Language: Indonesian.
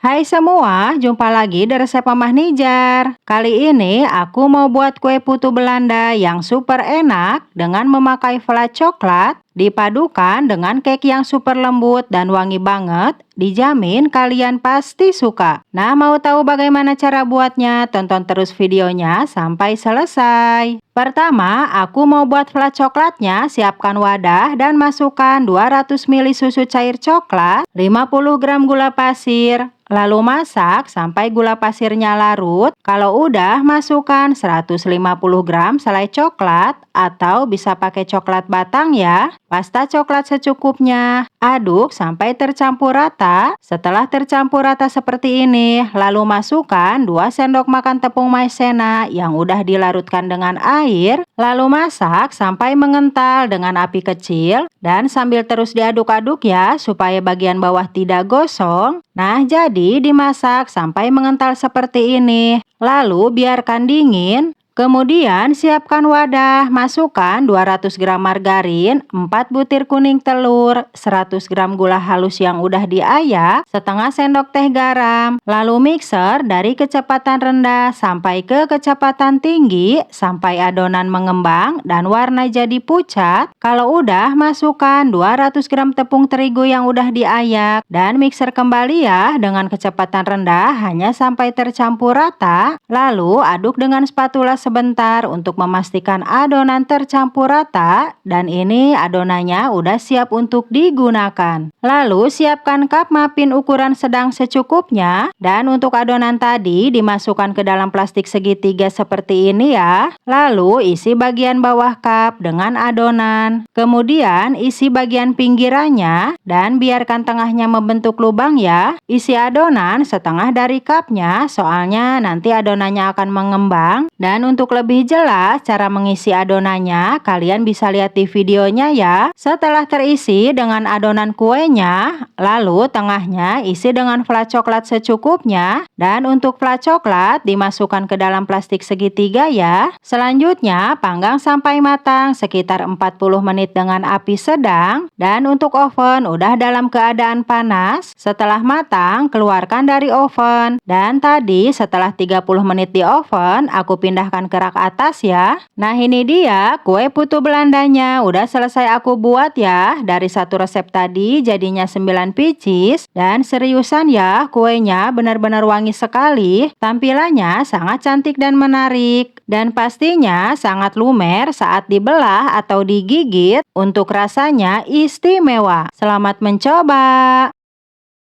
Hai semua, jumpa lagi di resep Mamah Nijar. Kali ini aku mau buat kue putu Belanda yang super enak dengan memakai flat coklat dipadukan dengan cake yang super lembut dan wangi banget. Dijamin kalian pasti suka. Nah, mau tahu bagaimana cara buatnya? Tonton terus videonya sampai selesai. Pertama, aku mau buat flat coklatnya. Siapkan wadah dan masukkan 200 ml susu cair coklat, 50 gram gula pasir. Lalu masak sampai gula pasirnya larut. Kalau udah, masukkan 150 gram selai coklat atau bisa pakai coklat batang ya. Pasta coklat secukupnya. Aduk sampai tercampur rata. Setelah tercampur rata seperti ini, lalu masukkan 2 sendok makan tepung maizena yang udah dilarutkan dengan air. Lalu masak sampai mengental dengan api kecil dan sambil terus diaduk-aduk ya supaya bagian bawah tidak gosong. Nah, jadi dimasak sampai mengental seperti ini. Lalu biarkan dingin. Kemudian siapkan wadah, masukkan 200 gram margarin, 4 butir kuning telur, 100 gram gula halus yang udah diayak, setengah sendok teh garam. Lalu mixer dari kecepatan rendah sampai ke kecepatan tinggi sampai adonan mengembang dan warna jadi pucat. Kalau udah, masukkan 200 gram tepung terigu yang udah diayak dan mixer kembali ya dengan kecepatan rendah hanya sampai tercampur rata. Lalu aduk dengan spatula sebentar untuk memastikan adonan tercampur rata dan ini adonannya udah siap untuk digunakan. Lalu siapkan cup muffin ukuran sedang secukupnya dan untuk adonan tadi dimasukkan ke dalam plastik segitiga seperti ini ya. Lalu isi bagian bawah cup dengan adonan. Kemudian isi bagian pinggirannya dan biarkan tengahnya membentuk lubang ya. Isi adonan setengah dari cupnya soalnya nanti adonannya akan mengembang. Dan untuk lebih jelas cara mengisi adonannya, kalian bisa lihat di videonya ya. Setelah terisi dengan adonan kuenya, lalu tengahnya isi dengan flat coklat secukupnya. Dan untuk flat coklat dimasukkan ke dalam plastik segitiga ya. Selanjutnya panggang sampai matang sekitar 40 menit dengan api sedang. Dan untuk oven udah dalam keadaan panas. Setelah matang, keluarkan dari oven. Dan tadi setelah 30 menit di oven, aku pindahkan ke rak atas ya. Nah, ini dia kue putu Belandanya udah selesai aku buat ya. Dari satu resep tadi jadinya 9 pieces dan seriusan ya, kuenya benar-benar wangi sekali. Tampilannya sangat cantik dan menarik dan pastinya sangat lumer saat dibelah atau digigit. Untuk rasanya istimewa. Selamat mencoba.